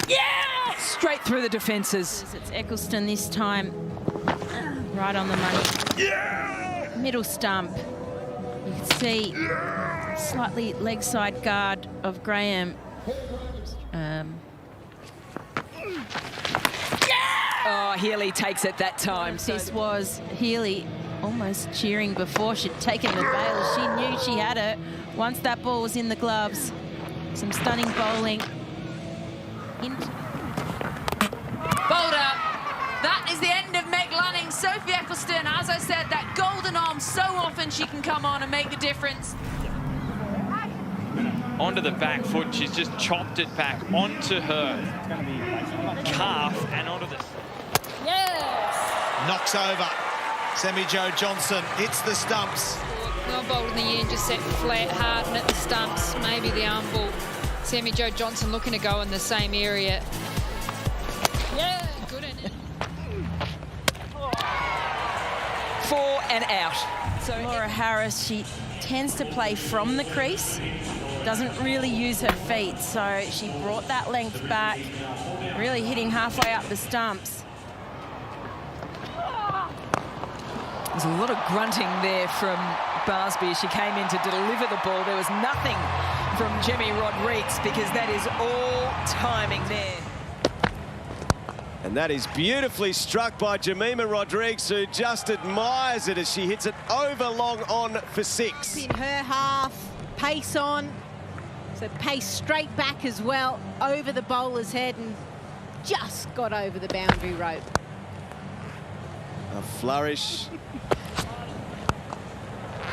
Yeah! Straight through the defences. It's Ecclestone this time. Right on the money. Yeah! Middle stump. You can see slightly leg side guard of Graham. Oh, Healy takes it that time. This was Healy almost cheering before she'd taken the bail. She knew she had it once that ball was in the gloves. Some stunning bowling. Bowled That is the end of Meg Lunning. Sophie Ecclestone, as I said, that golden arm, so often she can come on and make the difference. Onto the back foot, she's just chopped it back onto her calf and onto the... Yes! Knocks over. Jemimah Johnson hits the stumps. Well bowled in the end, just set flat, hard and at the stumps. Maybe the arm ball. Jemimah Johnson looking to go in the same area. Yeah, good in it. 4 and out. So Laura Harris, she tends to play from the crease, doesn't really use her feet, so she brought that length back, really hitting halfway up the stumps. There's a lot of grunting there from Barsby as she came in to deliver the ball. There was nothing from Jemimah Rodrigues because that is all timing there. And that is beautifully struck by Jemimah Rodrigues, who just admires it as she hits it over long on for 6. In her half, pace on, so pace straight back as well, over the bowler's head and just got over the boundary rope. A flourish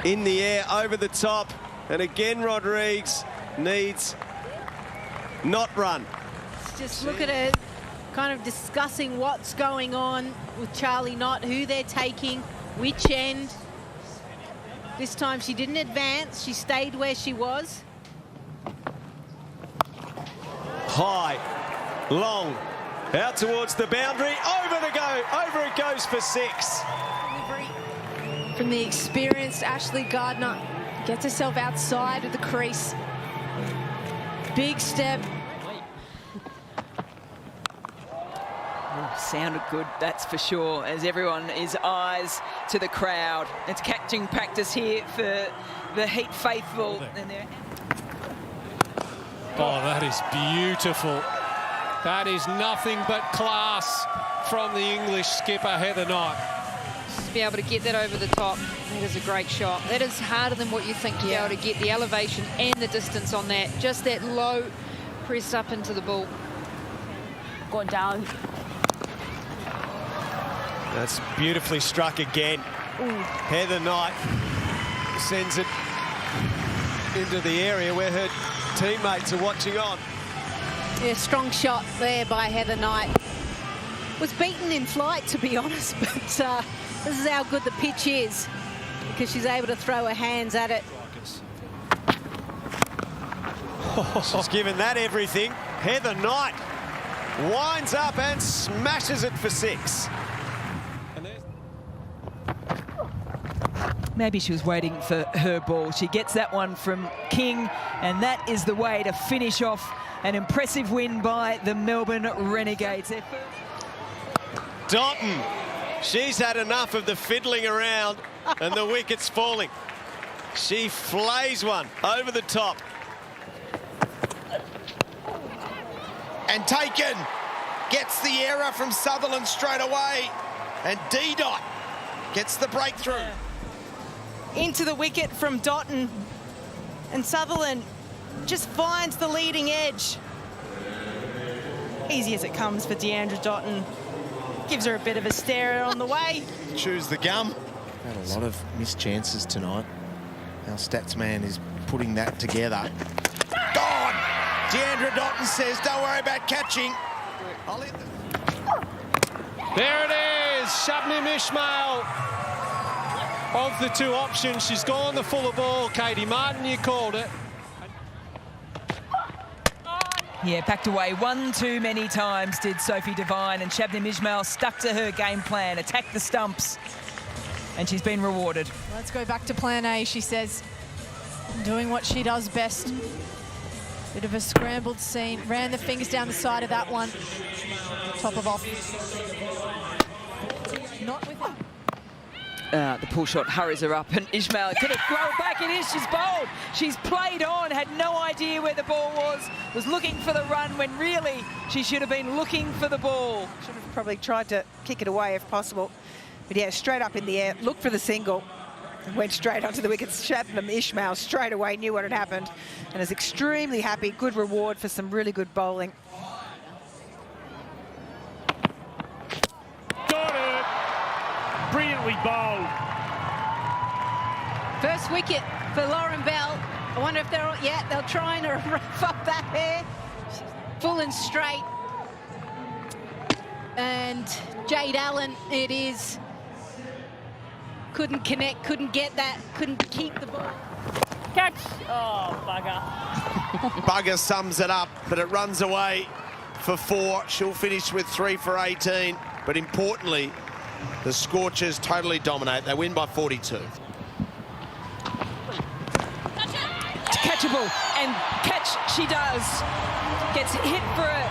in the air over the top, and again Rodrigues needs not run. Just look at her kind of discussing what's going on with Charlie Knott, who they're taking, which end. This time she didn't advance, she stayed where she was. High, long, out towards the boundary, over it goes for 6. From the experienced Ashley Gardner, gets herself outside of the crease. Big step. Sounded good, that's for sure, as everyone is eyes to the crowd. It's catching practice here for the Heat faithful. Oh, that is beautiful. That is nothing but class from the English skipper, Heather Knight. To be able to get that over the top, that is a great shot. That is harder than what you think to be able to get the elevation and the distance on that. Just that low press up into the ball. Go down. That's beautifully struck again. Ooh. Heather Knight sends it into the area where her teammates are watching on. Yeah, strong shot there by Heather Knight. Was beaten in flight, to be honest, but this is how good the pitch is, because she's able to throw her hands at it. She's given that everything. Heather Knight winds up and smashes it for 6. Maybe she was waiting for her ball. She gets that one from King, and that is the way to finish off an impressive win by the Melbourne Renegades. Dotton, she's had enough of the fiddling around and the wickets falling. She flays one over the top. And taken. Gets the error from Sutherland straight away. And D-Dot gets the breakthrough. Into the wicket from Dotton. And Sutherland just finds the leading edge. Easy as it comes for Deandra Dotton. Gives her a bit of a stare on the way. Chews the gum. Had a lot of missed chances tonight. Our stats man is putting that together. Gone! Deandra Dotton says, don't worry about catching. I'll hit There it is, Shabnim Ismail. Of the two options, she's gone the fuller ball. Katie Martin, you called it. Yeah, backed away one too many times did Sophie Devine, and Shabnim Ismail stuck to her game plan, attacked the stumps, and she's been rewarded. Let's go back to plan A, she says. Doing what she does best. Bit of a scrambled scene. Ran the fingers down the side of that one. Top of off. Not with it. The pull shot hurries her up, and Ismail could have thrown back. It is. She's bowled. She's played on, had no idea where the ball was looking for the run when really she should have been looking for the ball. Should have probably tried to kick it away if possible. But yeah, straight up in the air, looked for the single, and went straight onto the wickets. Shabnam Ismail straight away knew what had happened and is extremely happy. Good reward for some really good bowling. Got it! Brilliantly bowled. First wicket for Lauren Bell. I wonder if they'll try and rough up that hair. Full and straight. And Jade Allen, it is. Couldn't connect, couldn't get that, couldn't keep the ball. Catch! Oh, bugger. Bugger sums it up, but it runs away for 4. She'll finish with 3 for 18. But importantly, the Scorchers totally dominate. They win by 42. Catchable, and catch she does. Gets hit for a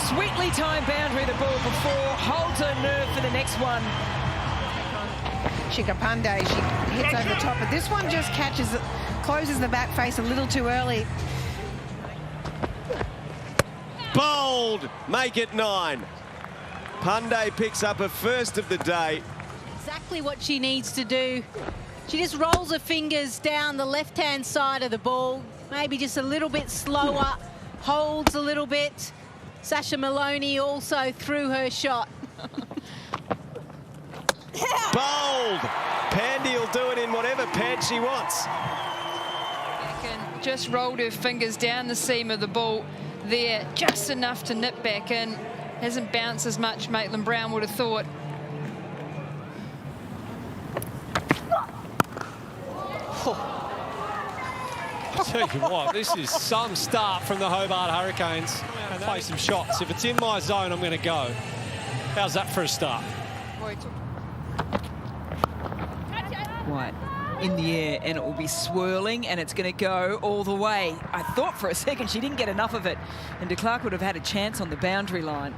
sweetly timed boundary, the ball before, holds her nerve for the next one. Chikapande, she hits over the top, but this one just catches it, closes the back face a little too early. Bowled, make it 9. Pandey picks up her first of the day. Exactly what she needs to do. She just rolls her fingers down the left-hand side of the ball, maybe just a little bit slower, holds a little bit. Sasha Maloney also threw her shot. Bowled. Pandy will do it in whatever pad she wants. And just rolled her fingers down the seam of the ball there, just enough to nip back in. Hasn't bounced as much, Maitland Brown would have thought. I'll tell you what, this is some start from the Hobart Hurricanes. Play some shots. If it's in my zone, I'm going to go. How's that for a start? White in the air, and it will be swirling, and it's going to go all the way. I thought for a second she didn't get enough of it, and de Klerk would have had a chance on the boundary line.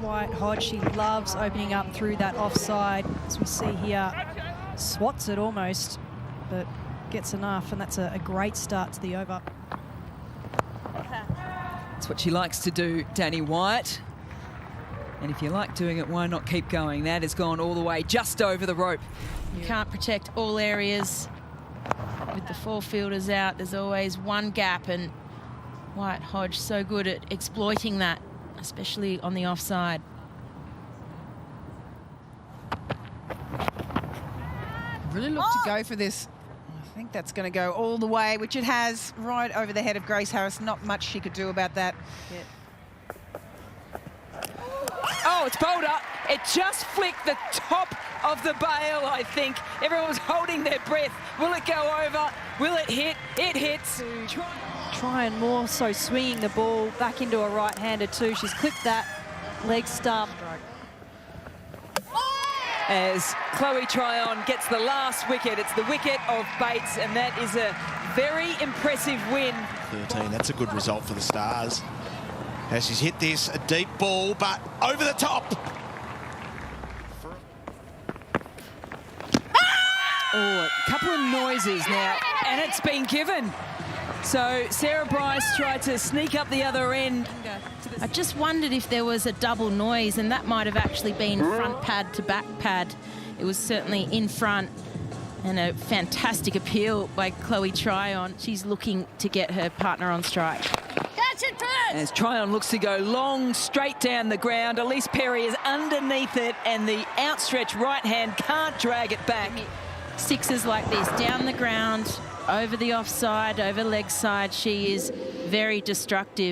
White Hodge, she loves opening up through that offside, as we see here. Swats it almost, but gets enough, and that's a great start to the over. That's what she likes to do, Danny White. And if you like doing it, why not keep going? That has gone all the way, just over the rope. You can't protect all areas with the 4 fielders out. There's always one gap, and White Hodge so good at exploiting that, especially on the offside. Really looked to go for this. I think that's going to go all the way, which it has, right over the head of Grace Harris. Not much she could do about that. Yeah. Oh, it's bowled up. It just flicked the top of the bail, I think. Everyone was holding their breath. Will it go over? Will it hit? It hits. Try and more so swinging the ball back into a right-hander too. She's clipped that leg stump. As Chloe Tryon gets the last wicket. It's the wicket of Bates, and that is a very impressive win. 13, that's a good result for the Stars. As she's hit this, a deep ball, but over the top. Oh, a couple of noises now, and it's been given. So Sarah Bryce tried to sneak up the other end. I just wondered if there was a double noise, and that might have actually been front pad to back pad. It was certainly in front, and a fantastic appeal by Chloe Tryon. She's looking to get her partner on strike. As Tryon looks to go long, straight down the ground, Elise Perry is underneath it, and the outstretched right hand can't drag it back. Sixes like this, down the ground, over the offside, over leg side, she is very destructive.